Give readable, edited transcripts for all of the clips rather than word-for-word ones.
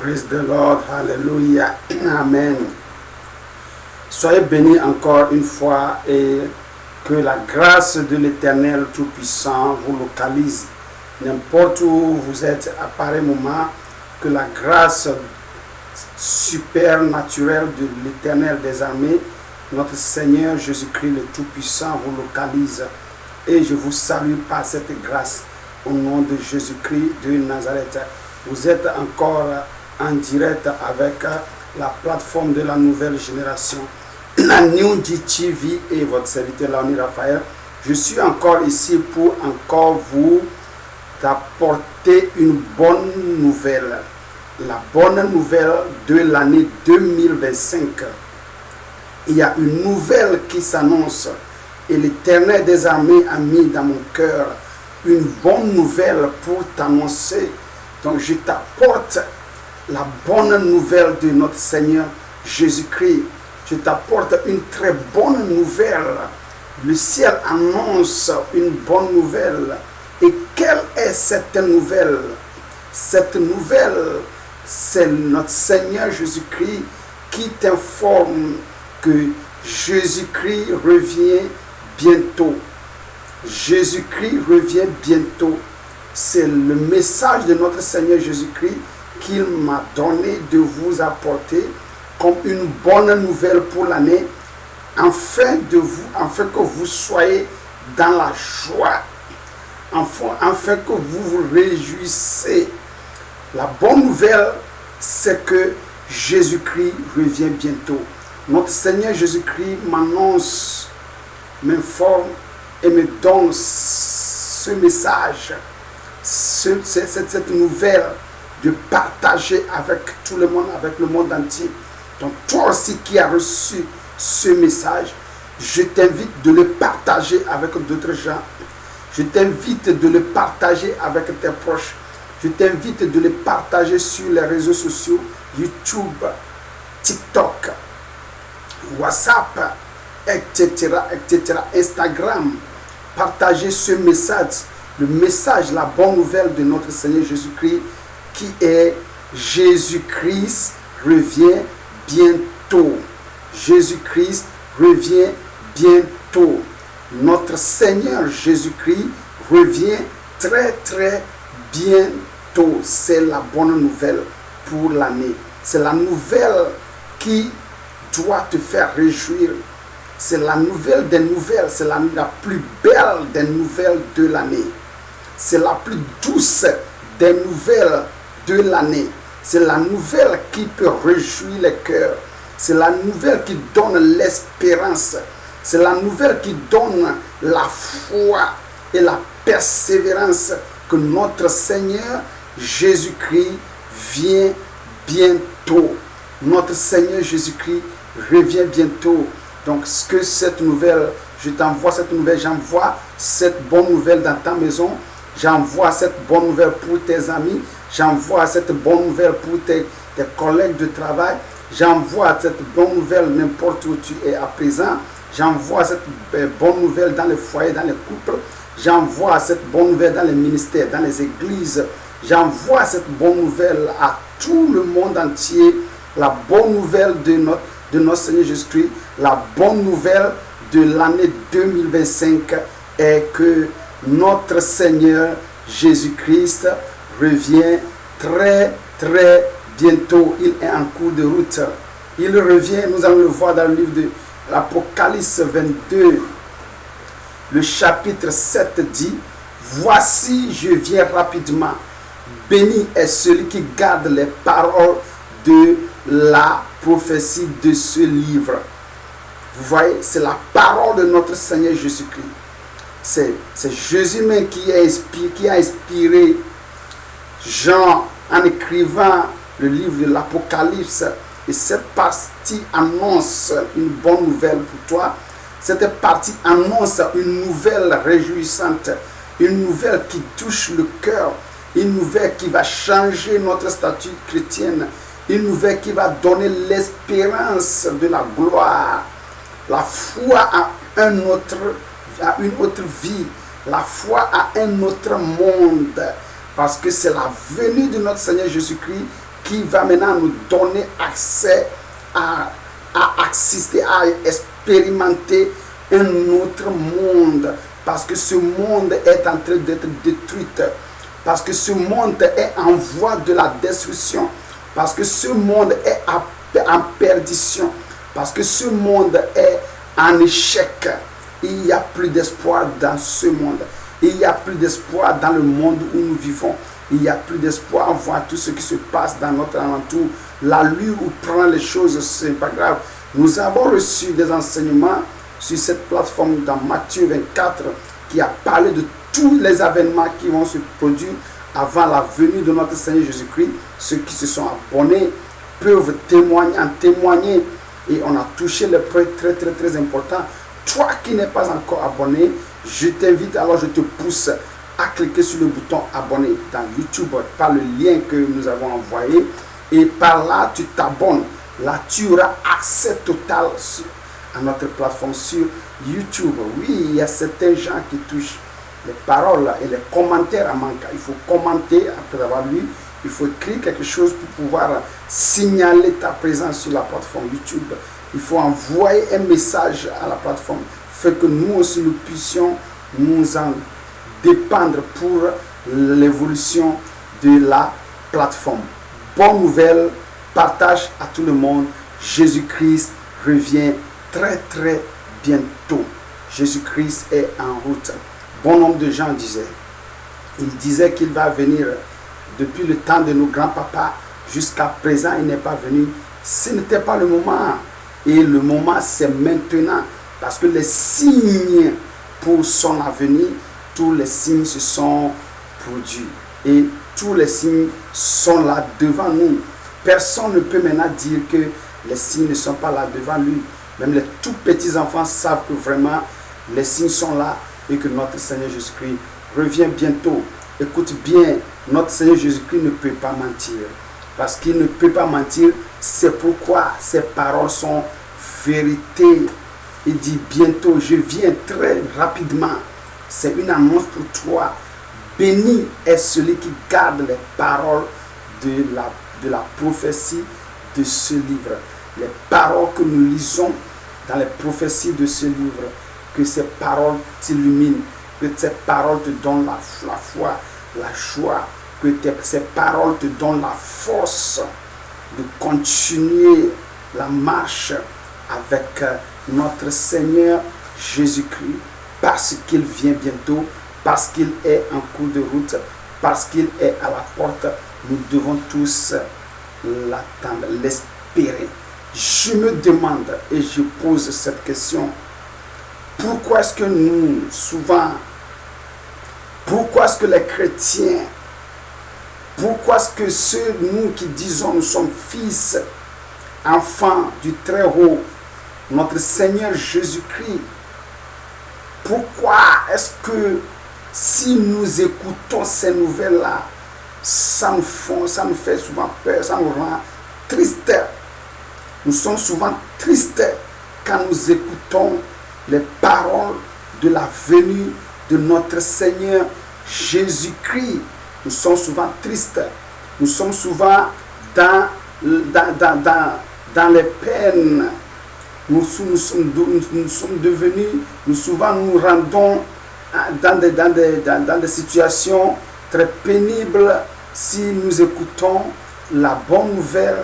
Praise the Lord, Hallelujah, Amen. Soyez bénis encore une fois et que la grâce de l'Éternel Tout-Puissant vous localise n'importe où vous êtes à pareil moment, que la grâce supernaturelle de l'Éternel des armées, notre Seigneur Jésus-Christ le Tout-Puissant vous localise. Et je vous salue par cette grâce au nom de Jésus-Christ de Nazareth. Vous êtes encore en direct avec la plateforme de la nouvelle génération, la New TV et votre serviteur Léonie Raphaël. Je suis encore ici pour encore vous apporter une bonne nouvelle. La bonne nouvelle de l'année 2025. Il y a une nouvelle qui s'annonce et l'Éternel des armées a mis dans mon cœur une bonne nouvelle pour t'annoncer. Donc je t'apporte la bonne nouvelle de notre Seigneur Jésus-Christ. Je t'apporte une très bonne nouvelle. Le ciel annonce une bonne nouvelle. Et quelle est cette nouvelle? Cette nouvelle, c'est notre Seigneur Jésus-Christ qui t'informe que Jésus-Christ revient bientôt. Jésus-Christ revient bientôt. C'est le message de notre Seigneur Jésus-Christ qu'il m'a donné de vous apporter comme une bonne nouvelle pour l'année, afin que vous soyez dans la joie, afin que vous vous réjouissez. La bonne nouvelle, c'est que Jésus-Christ revient bientôt. Notre Seigneur Jésus-Christ m'annonce, m'informe et me donne ce message, cette nouvelle, de partager avec tout le monde, avec le monde entier. Donc toi aussi qui as reçu ce message, je t'invite de le partager avec d'autres gens. Je t'invite de le partager avec tes proches. Je t'invite de le partager sur les réseaux sociaux, YouTube, TikTok, WhatsApp, etc., Instagram. Partagez ce message, le message, la bonne nouvelle de notre Seigneur Jésus-Christ, qui est Jésus-Christ revient bientôt. Jésus-Christ revient bientôt. Notre Seigneur Jésus-Christ revient très très bientôt. C'est la bonne nouvelle pour l'année. C'est la nouvelle qui doit te faire réjouir. C'est la nouvelle des nouvelles. C'est la plus belle des nouvelles de l'année. C'est la plus douce des nouvelles de l'année. C'est la nouvelle qui peut réjouir les cœurs. C'est la nouvelle qui donne l'espérance. C'est la nouvelle qui donne la foi et la persévérance que notre Seigneur Jésus-Christ vient bientôt. Notre Seigneur Jésus-Christ revient bientôt. Donc, ce que cette nouvelle, je t'envoie cette nouvelle, j'envoie cette bonne nouvelle dans ta maison. J'envoie cette bonne nouvelle pour tes amis. J'envoie cette bonne nouvelle pour tes collègues de travail. J'envoie cette bonne nouvelle n'importe où tu es à présent. J'envoie cette bonne nouvelle dans les foyers, dans les couples. J'envoie cette bonne nouvelle dans les ministères, dans les églises. J'envoie cette bonne nouvelle à tout le monde entier. La bonne nouvelle de notre Seigneur Jésus-Christ, la bonne nouvelle de l'année 2025 est que notre Seigneur Jésus-Christ revient très très bientôt. Il est en cours de route. Il revient, nous allons le voir dans le livre de l'Apocalypse 22. Le chapitre 7 dit: voici, je viens rapidement. Béni est celui qui garde les paroles de la prophétie de ce livre. Vous voyez, c'est la parole de notre Seigneur Jésus-Christ. C'est Jésus même qui a inspiré Jean en écrivant le livre de l'Apocalypse. Et cette partie annonce une bonne nouvelle pour toi. Cette partie annonce une nouvelle réjouissante, une nouvelle qui touche le cœur, une nouvelle qui va changer notre statut chrétienne, une nouvelle qui va donner l'espérance de la gloire, la foi à une autre vie, la foi à un autre monde, parce que c'est la venue de notre Seigneur Jésus-Christ qui va maintenant nous donner accès à assister, à expérimenter un autre monde. Parce que ce monde est en train d'être détruit. Parce que ce monde est en voie de la destruction. Parce que ce monde est en perdition. Parce que ce monde est en échec. Il n'y a plus d'espoir dans ce monde. Il n'y a plus d'espoir dans le monde où nous vivons. Il n'y a plus d'espoir à voir tout ce qui se passe dans notre alentour. La lueur où prend les choses, ce n'est pas grave. Nous avons reçu des enseignements sur cette plateforme dans Matthieu 24 qui a parlé de tous les événements qui vont se produire avant la venue de notre Seigneur Jésus-Christ. Ceux qui se sont abonnés peuvent en témoigner. Et on a touché le point très très très important. Toi qui n'es pas encore abonné, je t'invite, alors je te pousse à cliquer sur le bouton abonner dans YouTube par le lien que nous avons envoyé. Et par là, tu t'abonnes. Là, tu auras accès total à notre plateforme sur YouTube. Oui, il y a certains gens qui touchent les paroles et les commentaires à manquer. Il faut commenter après avoir lu. Il faut écrire quelque chose pour pouvoir signaler ta présence sur la plateforme YouTube. Il faut envoyer un message à la plateforme, fait que nous aussi nous puissions nous en dépendre pour l'évolution de la plateforme. Bonne nouvelle, partage à tout le monde. Jésus-Christ revient très très bientôt. Jésus-Christ est en route. Bon nombre de gens disaient, il disait qu'il va venir depuis le temps de nos grands-papas jusqu'à présent, il n'est pas venu. Ce n'était pas le moment. Et le moment, c'est maintenant. Parce que les signes pour son avenir, tous les signes se sont produits. Et tous les signes sont là devant nous. Personne ne peut maintenant dire que les signes ne sont pas là devant lui. Même les tout petits enfants savent que vraiment les signes sont là et que notre Seigneur Jésus-Christ revient bientôt. Écoute bien, notre Seigneur Jésus-Christ ne peut pas mentir. Parce qu'il ne peut pas mentir, c'est pourquoi ses paroles sont vérité. Il dit bientôt, je viens très rapidement. C'est une annonce pour toi. Béni est celui qui garde les paroles de la prophétie de ce livre. Les paroles que nous lisons dans les prophéties de ce livre. Que ces paroles t'illuminent. Que ces paroles te donnent la foi, la joie. Que ces paroles te donnent la force de continuer la marche avec notre Seigneur Jésus-Christ, parce qu'il vient bientôt, parce qu'il est en cours de route, parce qu'il est à la porte. Nous devons tous l'attendre, l'espérer. Je me demande et je pose cette question: pourquoi est-ce que nous, souvent, pourquoi est-ce que les chrétiens, pourquoi est-ce que ceux, nous qui disons nous sommes fils, enfants du Très-Haut, notre Seigneur Jésus-Christ, pourquoi est-ce que si nous écoutons ces nouvelles-là, ça nous fait souvent peur, ça nous rend tristes. Nous sommes souvent tristes quand nous écoutons les paroles de la venue de notre Seigneur Jésus-Christ. Nous sommes souvent tristes. Nous sommes souvent dans les peines. Nous sommes devenus, nous souvent nous rendons dans des situations très pénibles si nous écoutons la bonne nouvelle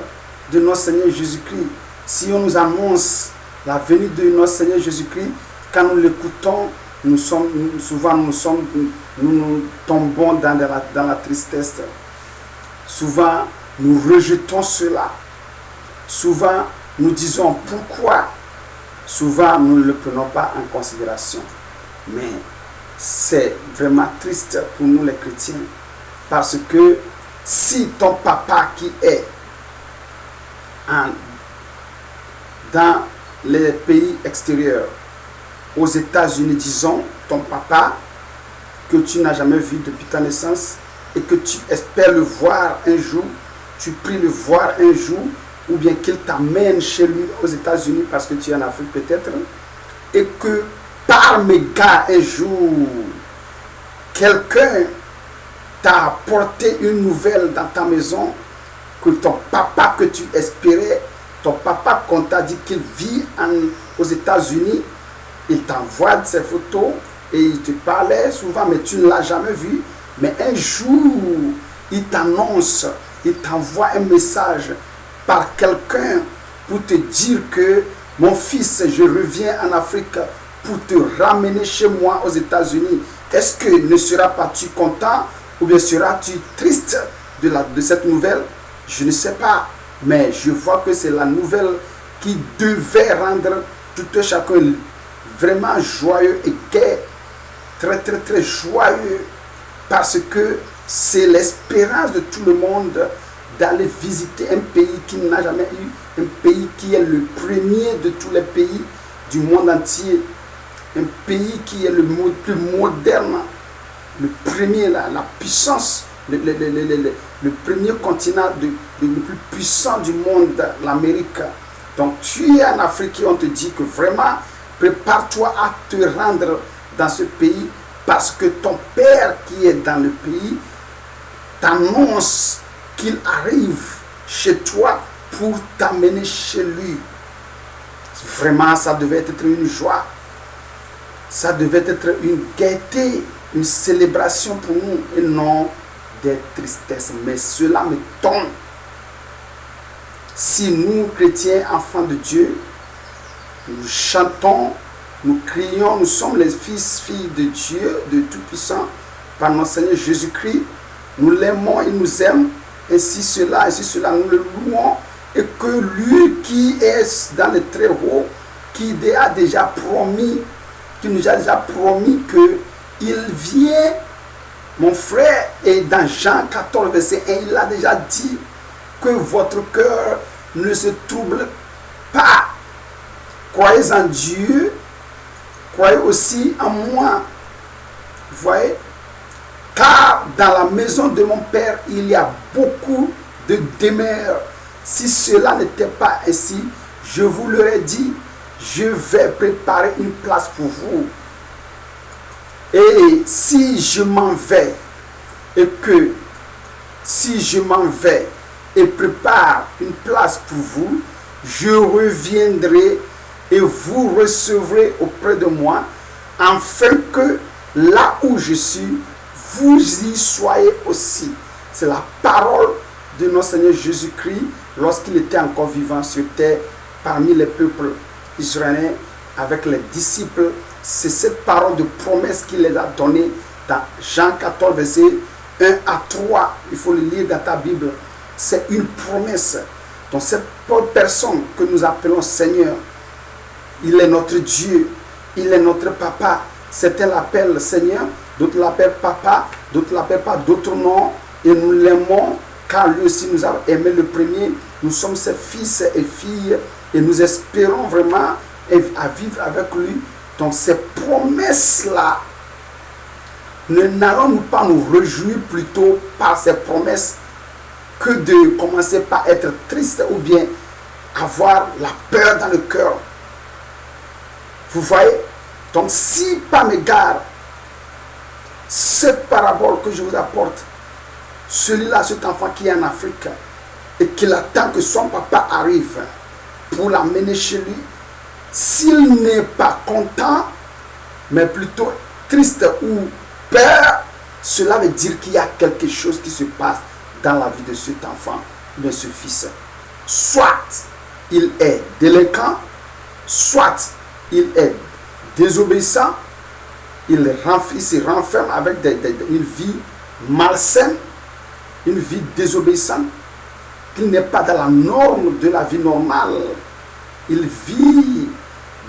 de notre Seigneur Jésus-Christ. Si on nous annonce la venue de notre Seigneur Jésus-Christ, quand nous l'écoutons, nous tombons dans la tristesse. Souvent, nous rejetons cela. Souvent, nous disons pourquoi. Souvent, nous ne le prenons pas en considération. Mais c'est vraiment triste pour nous les chrétiens. Parce que si ton papa qui est dans les pays extérieurs, aux États-Unis, disons, ton papa, que tu n'as jamais vu depuis ta naissance, et que tu espères le voir un jour, tu pries le voir un jour, ou bien qu'il t'amène chez lui aux États-Unis parce que tu es en Afrique peut-être, et que par mégarde un jour, quelqu'un t'a apporté une nouvelle dans ta maison que ton papa que tu espérais, ton papa qu'on t'a dit qu'il vit aux États-Unis, il t'envoie ses photos et il te parlait souvent, mais tu ne l'as jamais vu. Mais un jour, il t'annonce, il t'envoie un message par quelqu'un pour te dire que mon fils, je reviens en Afrique pour te ramener chez moi aux États-Unis. Est-ce que ne seras pas tu content ou bien seras-tu triste de cette nouvelle? Je ne sais pas, mais je vois que c'est la nouvelle qui devait rendre tout un chacun vraiment joyeux et gai, très très très joyeux, parce que c'est l'espérance de tout le monde d'aller visiter un pays qui n'a jamais eu, un pays qui est le premier de tous les pays du monde entier, un pays qui est le plus moderne, le premier, la puissance, le premier continent le plus puissant du monde, l'Amérique. Donc tu es en Afrique et on te dit que vraiment, prépare-toi à te rendre dans ce pays parce que ton père qui est dans le pays t'annonce qu'il arrive chez toi pour t'amener chez lui. Vraiment, ça devait être une joie. Ça devait être une gaieté, une célébration pour nous et non des tristesses. Mais cela me tombe. Si nous, chrétiens, enfants de Dieu, nous chantons, nous crions, nous sommes les fils, filles de Dieu, de Tout-Puissant, par notre Seigneur Jésus-Christ, nous l'aimons, il nous aime, ainsi cela, nous le louons, et que lui qui est dans le très haut, qui a déjà promis, qui nous a déjà promis qu'il vient, mon frère, et dans Jean 14, verset 1, il a déjà dit que votre cœur ne se trouble pas. Croyez en Dieu, croyez aussi en moi. Vous voyez? Car dans la maison de mon Père, il y a beaucoup de demeures. Si cela n'était pas ainsi, je vous l'aurais dit, je vais préparer une place pour vous. Et si je m'en vais, et prépare une place pour vous, je reviendrai et vous recevrez auprès de moi, afin que là où je suis, vous y soyez aussi. C'est la parole de notre Seigneur Jésus-Christ lorsqu'il était encore vivant sur terre parmi les peuples israéliens avec les disciples. C'est cette parole de promesse qu'il les a donnée dans Jean 14, verset 1 à 3. Il faut le lire dans ta Bible. C'est une promesse. Donc cette personne que nous appelons Seigneur, il est notre Dieu, il est notre Papa. Certains l'appellent Seigneur, d'autres l'appellent Papa, d'autres l'appellent pas d'autres noms. Et nous l'aimons car lui aussi nous a aimé le premier. Nous sommes ses fils et filles et nous espérons vraiment à vivre avec lui. Donc ces promesses-là, n'allons-nous pas nous réjouir plutôt par ces promesses que de commencer par être triste ou bien avoir la peur dans le cœur. Vous voyez? Donc si par égard, cette parabole que je vous apporte, celui-là, cet enfant qui est en Afrique et qu'il attend que son papa arrive pour l'amener chez lui, s'il n'est pas content, mais plutôt triste ou peur, cela veut dire qu'il y a quelque chose qui se passe dans la vie de cet enfant, de ce fils. Soit il est délinquant, soit il est désobéissant, il se renferme avec une vie malsaine, une vie désobéissante, qu'il n'est pas dans la norme de la vie normale. Il vit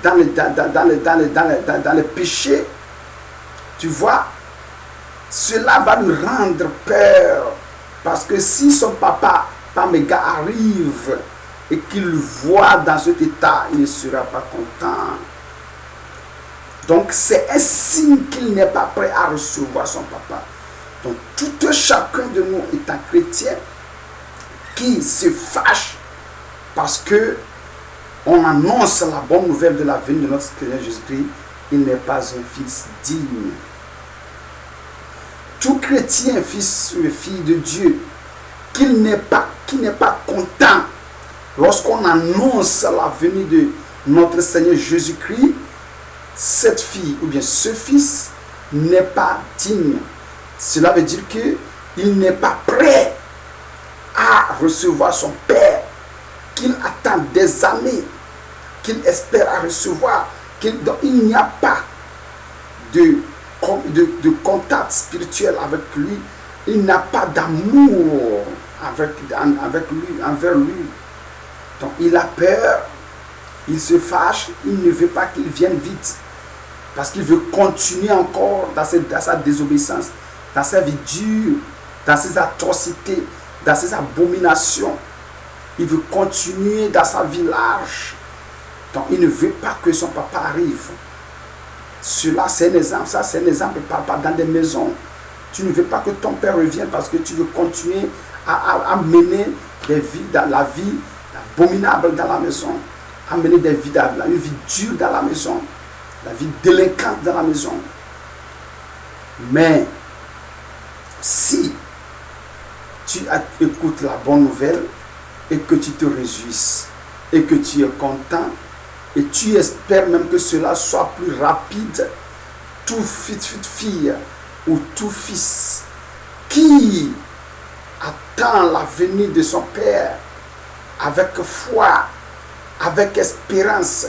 dans le péché. Tu vois, cela va lui rendre peur. Parce que si son papa, par méga, arrive et qu'il le voit dans cet état, il ne sera pas content. Donc c'est un signe qu'il n'est pas prêt à recevoir son papa. Donc tout chacun de nous est un chrétien qui se fâche parce que on annonce la bonne nouvelle de la venue de notre Seigneur Jésus-Christ. Il n'est pas un fils digne. Tout chrétien, fils ou fille de Dieu, qu'il qui n'est pas content lorsqu'on annonce la venue de notre Seigneur Jésus-Christ, cette fille ou bien ce fils n'est pas digne. Cela veut dire qu'il n'est pas prêt à recevoir son Père, qu'il attend des années, qu'il espère à recevoir, donc il n'y a pas de contact spirituel avec lui, il n'a pas d'amour envers lui. Donc il a peur, il se fâche, il ne veut pas qu'il vienne vite, parce qu'il veut continuer encore dans sa désobéissance, dans sa vie dure, dans ses atrocités, dans ses abominations. Il veut continuer dans sa vie large. Donc il ne veut pas que son papa arrive. Cela, c'est un exemple. Ça, c'est un exemple. Parle pas dans des maisons. Tu ne veux pas que ton père revienne parce que tu veux continuer à mener des vies dans la vie abominable dans la maison, à mener une vie dure dans la maison, la vie délinquante dans la maison. Mais si tu écoutes la bonne nouvelle et que tu te réjouisses et que tu es content et tu espères même que cela soit plus rapide, tout fille ou tout fils qui attend la venue de son père avec foi, avec espérance,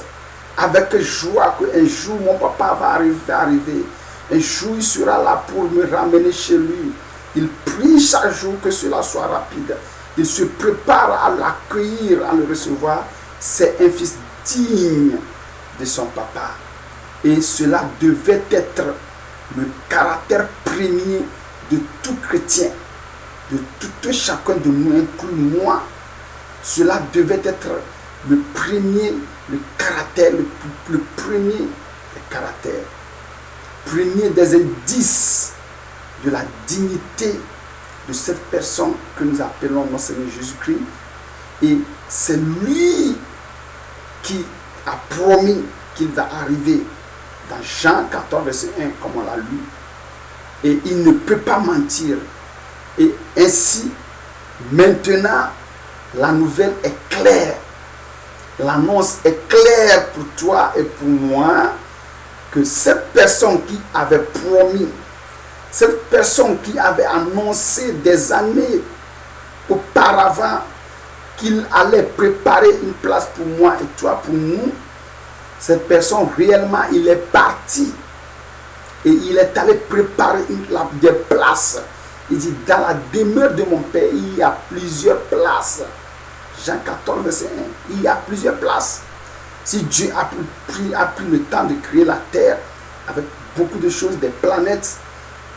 avec joie qu'un jour mon papa va arriver. Un jour il sera là pour me ramener chez lui. Il prie chaque jour que cela soit rapide. Il se prépare à l'accueillir, à le recevoir. C'est un fils digne de son papa. Et cela devait être le caractère premier de tout chrétien, de tout chacun de nous, inclus moi. Cela devait être le premier, le caractère, le premier des caractères, premier des indices de la dignité de cette personne que nous appelons notre Seigneur Jésus-Christ. Et c'est lui qui a promis qu'il va arriver dans Jean 14, verset 1, comme on l'a lu. Et il ne peut pas mentir. Et ainsi, maintenant, la nouvelle est claire. L'annonce est claire pour toi et pour moi que cette personne qui avait promis, cette personne qui avait annoncé des années auparavant qu'il allait préparer une place pour moi et toi, pour nous, cette personne réellement, il est parti et il est allé préparer des places. Il dit, dans la demeure de mon Père, il y a plusieurs places. Jean 14, verset 1, il y a plusieurs places. Si Dieu a pris le temps de créer la terre avec beaucoup de choses, des planètes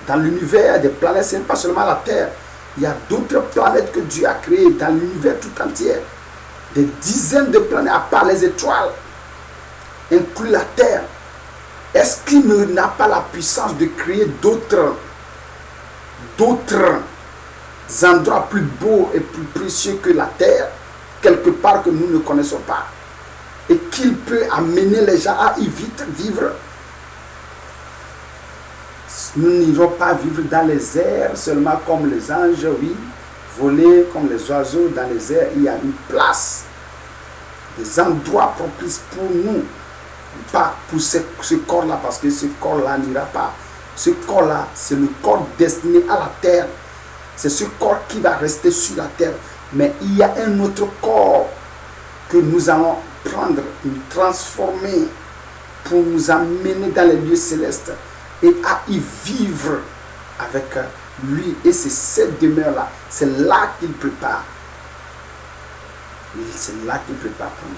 dans l'univers, des planètes, ce n'est pas seulement la terre. Il y a d'autres planètes que Dieu a créées dans l'univers tout entier. Des dizaines de planètes, à part les étoiles, inclus la terre. Est-ce qu'il n'a pas la puissance de créer d'autres endroits plus beaux et plus précieux que la terre, quelque part que nous ne connaissons pas, et qu'il peut amener les gens à y vivre? Nous n'irons pas vivre dans les airs seulement comme les anges, oui, voler comme les oiseaux dans les airs. Il y a une place, des endroits propices pour nous, pas pour ce corps-là, parce que ce corps-là n'ira pas. Ce corps-là, c'est le corps destiné à la terre. C'est ce corps qui va rester sur la terre. Mais il y a un autre corps que nous allons prendre, nous transformer pour nous amener dans les lieux célestes et à y vivre avec lui. Et c'est cette demeure-là. C'est là qu'il prépare. C'est là qu'il prépare pour nous.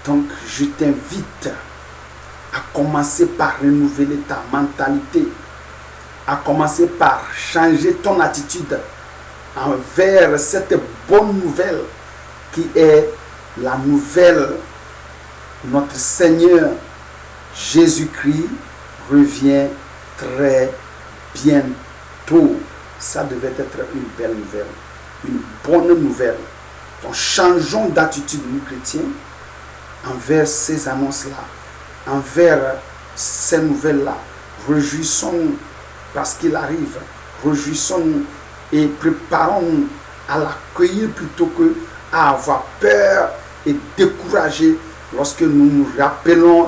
Donc, je t'invite à commencer par renouveler ta mentalité, à commencer par changer ton attitude envers cette bonne nouvelle qui est la nouvelle. Notre Seigneur Jésus-Christ revient très bientôt. Ça devait être une belle nouvelle, une bonne nouvelle. Donc changeons d'attitude, nous chrétiens, envers ces annonces-là, envers ces nouvelles-là. Réjouissons parce qu'il arrive. Réjouissons et préparons à l'accueillir plutôt que à avoir peur et décourager lorsque nous nous rappelons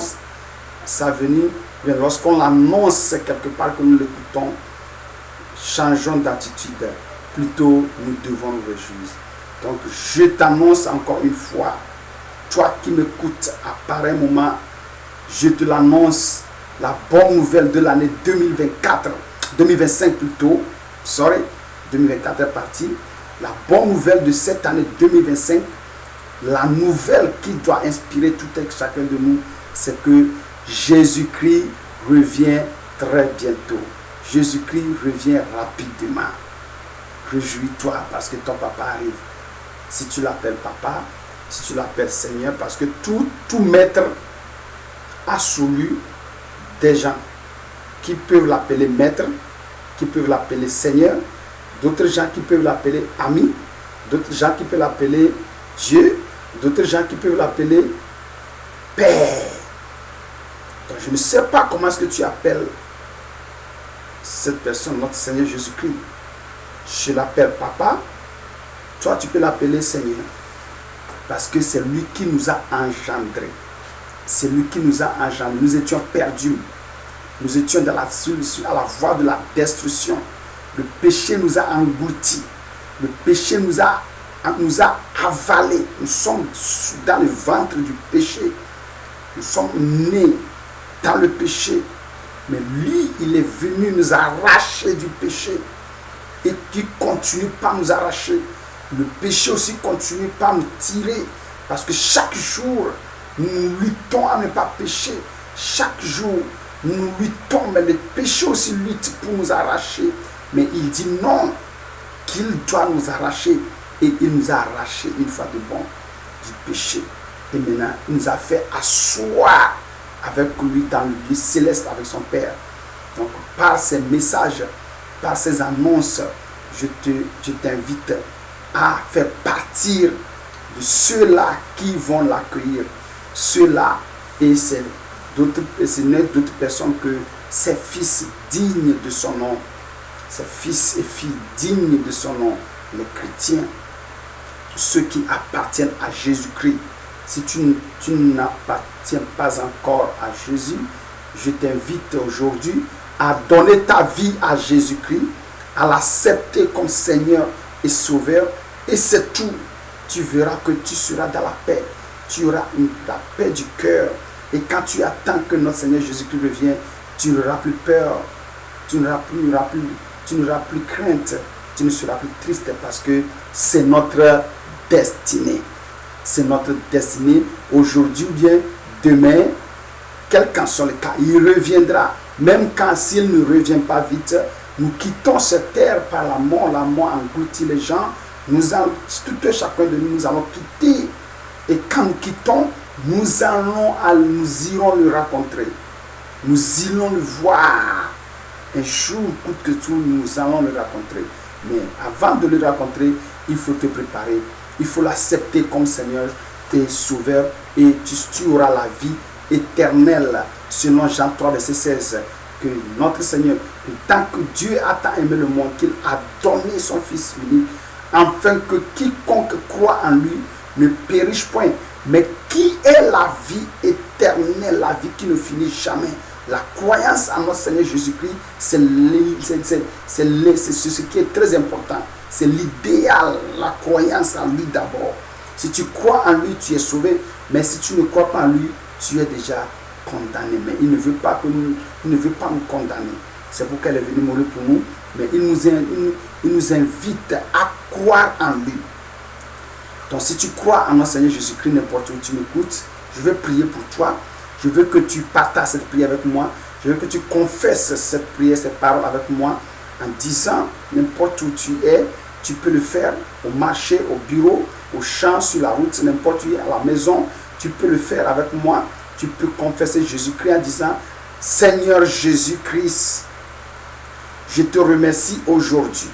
sa venue, bien lorsqu'on l'annonce quelque part que nous l'écoutons, changeons d'attitude. Plutôt, nous devons nous réjouir. Donc, je t'annonce encore une fois, toi qui m'écoutes à pareil moment, je te l'annonce, la bonne nouvelle de l'année 2025 plutôt, 2024 est parti, la bonne nouvelle de cette année 2025, la nouvelle qui doit inspirer tout et chacun de nous, c'est que Jésus-Christ revient très bientôt. Jésus-Christ revient rapidement. Réjouis-toi parce que ton papa arrive. Si tu l'appelles papa, si tu l'appelles Seigneur, parce que tout maître a sous lui des gens qui peuvent l'appeler maître, qui peuvent l'appeler Seigneur, d'autres gens qui peuvent l'appeler ami, d'autres gens qui peuvent l'appeler Dieu, d'autres gens qui peuvent l'appeler Père. Donc je ne sais pas comment est-ce que tu appelles cette personne, notre Seigneur Jésus-Christ. Je l'appelle papa, toi tu peux l'appeler Seigneur, parce que c'est lui qui nous a engendrés. C'est lui qui nous a engendrés. Nous étions perdus. Nous étions à la voie de la destruction. Le péché nous a engloutis. Le péché nous a avalés. Nous sommes dans le ventre du péché. Nous sommes nés dans le péché. Mais lui, il est venu nous arracher du péché. Et qui continue pas nous arracher. Le péché aussi continue pas nous tirer. Parce que chaque jour, nous luttons à ne pas pécher. Chaque jour, nous luttons, mais le péché aussi lutte pour nous arracher. Mais il dit non, qu'il doit nous arracher. Et il nous a arraché une fois de bon du péché. Et maintenant, il nous a fait asseoir avec lui dans le lieu céleste avec son Père. Donc, par ces messages, par ces annonces, je t'invite à faire partir de ceux-là qui vont l'accueillir. Ceux-là, et c'est d'autres personnes que ces fils dignes de son nom, ces fils et filles dignes de son nom, les chrétiens, ceux qui appartiennent à Jésus-Christ. Si tu n'appartiens pas encore à Jésus, je t'invite aujourd'hui à donner ta vie à Jésus-Christ, à l'accepter comme Seigneur et Sauveur, et c'est tout. Tu verras que tu seras dans la paix. Tu auras la paix du cœur. Et quand tu attends que notre Seigneur Jésus-Christ revienne, tu n'auras plus peur, tu n'auras plus crainte, tu ne seras plus triste parce que c'est notre destinée. C'est notre destinée aujourd'hui ou bien demain, quel qu'en soit le cas, il reviendra. Même quand s'il ne revient pas vite, nous quittons cette terre par la mort engloutit les gens. Nous allons, tout chacun de nous allons quitter. Et quand nous quittons, nous irons le rencontrer. Nous irons le voir. Un jour, coûte que tout, nous allons le rencontrer. Mais avant de le rencontrer, il faut te préparer. Il faut l'accepter comme Seigneur et Sauveur. Et tu auras la vie éternelle. Selon Jean 3, verset 16. Que notre Seigneur, tant que Dieu a tant aimé le monde, qu'il a donné son Fils unique, afin que quiconque croit en lui ne périsse point, mais qui est la vie éternelle, la vie qui ne finit jamais. La croyance en notre Seigneur Jésus-Christ, c'est ce qui est très important. C'est l'idéal, la croyance en lui d'abord. Si tu crois en lui, tu es sauvé, mais si tu ne crois pas en lui, tu es déjà condamné. Mais il ne veut pas nous condamner. C'est pourquoi il est venu mourir pour nous. Mais il nous invite à croire en lui. Donc si tu crois en notre Seigneur Jésus-Christ, n'importe où tu m'écoutes, je vais prier pour toi. Je veux que tu partages cette prière avec moi. Je veux que tu confesses cette prière, cette parole avec moi, en disant, n'importe où tu es, tu peux le faire au marché, au bureau, au champ, sur la route, n'importe où, à la maison, tu peux le faire avec moi. Tu peux confesser Jésus-Christ en disant, Seigneur Jésus-Christ, je te remercie aujourd'hui.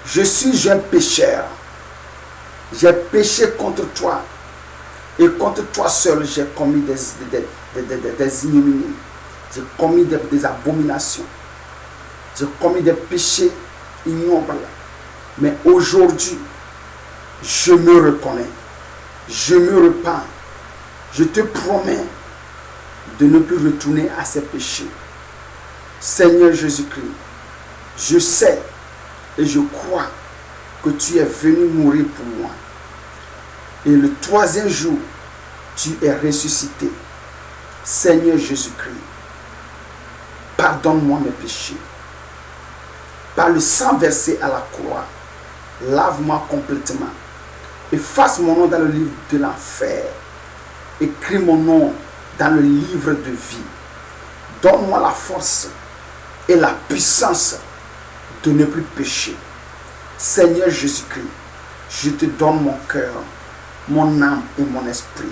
Je suis un pécheur. J'ai péché contre toi. Et contre toi seul, j'ai commis des ignominies. J'ai commis des abominations. J'ai commis des péchés ignobles. Mais aujourd'hui, je me reconnais, je me repens, je te promets de ne plus retourner à ces péchés. Seigneur Jésus-Christ, je sais et je crois que tu es venu mourir pour moi. Et le troisième jour, tu es ressuscité. Seigneur Jésus-Christ, pardonne-moi mes péchés. Par le sang versé à la croix, lave-moi complètement. Efface mon nom dans le livre de l'enfer. Écris mon nom dans le livre de vie. Donne-moi la force et la puissance de ne plus pécher. Seigneur Jésus-Christ, je te donne mon cœur, mon âme et mon esprit.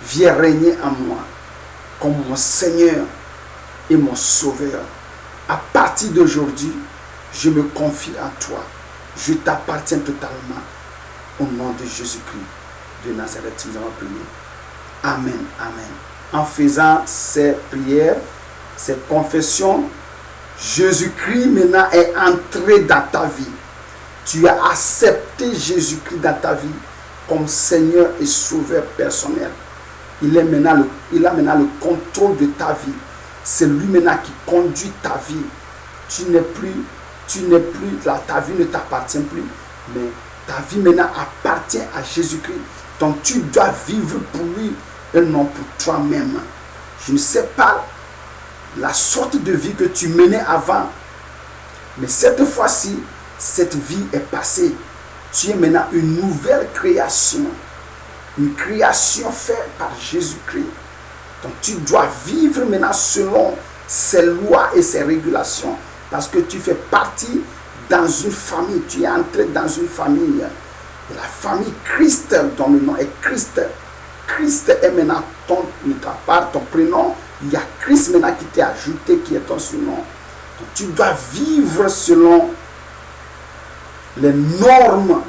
Viens régner en moi comme mon Seigneur et mon Sauveur. À partir d'aujourd'hui, je me confie à toi. Je t'appartiens totalement. Au nom de Jésus-Christ de Nazareth, nous avons prié. Amen, amen. En faisant ces prières, ces confessions, Jésus-Christ maintenant est entré dans ta vie. Tu as accepté Jésus-Christ dans ta vie comme Seigneur et Sauveur personnel. Il a maintenant le contrôle de ta vie. C'est lui maintenant qui conduit ta vie. Ta vie ne t'appartient plus, mais ta vie maintenant appartient à Jésus-Christ. Donc tu dois vivre pour lui et non pour toi-même. Je ne sais pas la sorte de vie que tu menais avant, mais cette fois-ci, cette vie est passée. Tu es maintenant une nouvelle création. Une création faite par Jésus-Christ. Donc tu dois vivre maintenant selon ses lois et ses régulations. Parce que tu fais partie dans une famille. Tu es entré dans une famille. Et la famille Christ, dont le nom est Christ. Christ est maintenant ton prénom. Il y a Christ maintenant qui t'est ajouté, qui est ton surnom. Donc tu dois vivre selon les normes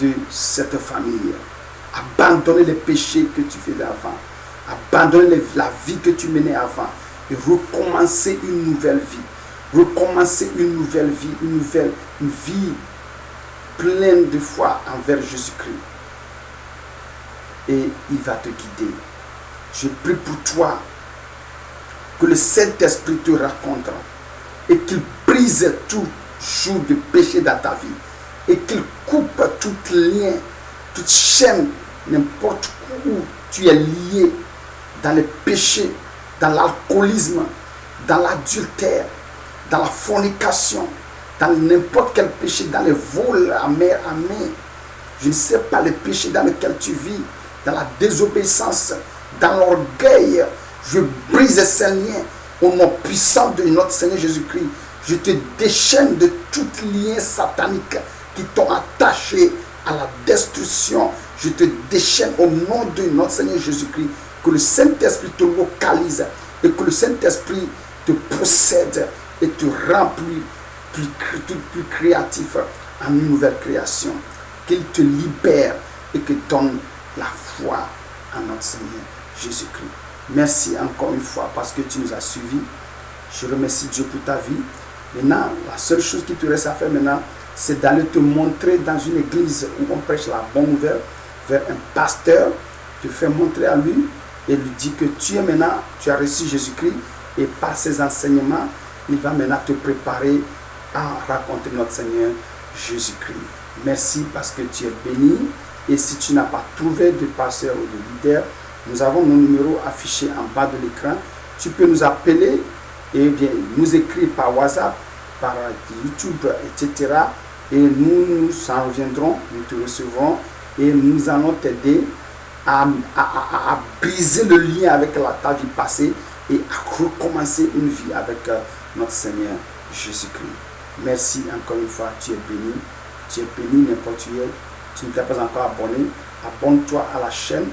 de cette famille. Abandonner les péchés que tu faisais avant. Abandonner la vie que tu menais avant. Et recommencer une nouvelle vie. Recommencer une nouvelle vie. Une vie pleine de foi envers Jésus-Christ. Et il va te guider. Je prie pour toi que le Saint-Esprit te rencontre et qu'il brise tout joug de péché dans ta vie et qu'il coupe tout lien, toute chaîne, n'importe où tu es lié dans les péchés, dans l'alcoolisme, dans l'adultère, dans la fornication, dans n'importe quel péché, dans les vols à main à main. Je ne sais pas les péchés dans lesquels tu vis, dans la désobéissance, dans l'orgueil. Je brise ces liens au nom puissant de notre Seigneur Jésus-Christ. Je te déchaîne de tout lien satanique qui t'ont attaché à la destruction. Je te déchaîne au nom de notre Seigneur Jésus-Christ. Que le Saint-Esprit te localise et que le Saint-Esprit te possède et te rend plus créatif en une nouvelle création. Qu'il te libère et que donne la foi en notre Seigneur Jésus-Christ. Merci encore une fois parce que tu nous as suivis. Je remercie Dieu pour ta vie. Maintenant, la seule chose qui te reste à faire maintenant, c'est d'aller te montrer dans une église où on prêche la bonne nouvelle, vers un pasteur, te faire montrer à lui et lui dire que tu as reçu Jésus-Christ et par ses enseignements, il va maintenant te préparer à raconter notre Seigneur Jésus-Christ. Merci parce que tu es béni. Et si tu n'as pas trouvé de pasteur ou de leader, nous avons nos numéros affichés en bas de l'écran. Tu peux nous appeler et bien nous écrire par WhatsApp, par YouTube, etc. Et nous en reviendrons, nous te recevrons et nous allons t'aider à briser le lien avec ta vie passée et à recommencer une vie avec notre Seigneur Jésus-Christ. Merci encore une fois, tu es béni. Tu es béni n'importe où. Tu ne t'es pas encore abonné, abonne-toi à la chaîne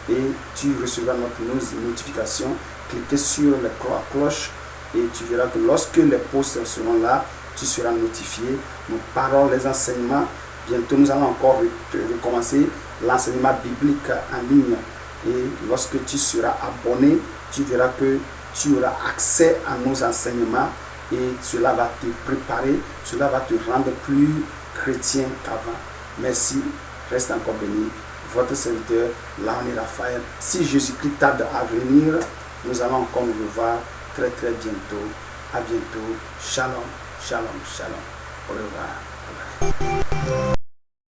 et tu recevras notre notification. Cliquez sur la cloche et tu verras que lorsque les posts seront là, tu seras notifié. Nous parlons les enseignements. Bientôt, nous allons encore recommencer l'enseignement biblique en ligne. Et lorsque tu seras abonné, tu verras que tu auras accès à nos enseignements et cela va te préparer, cela va te rendre plus chrétien qu'avant. Merci, reste encore béni. Votre serviteur, Laoni Raphaël. Si Jésus-Christ tarde à venir, nous allons encore nous revoir très très bientôt. À bientôt. Shalom, shalom, shalom. Au revoir.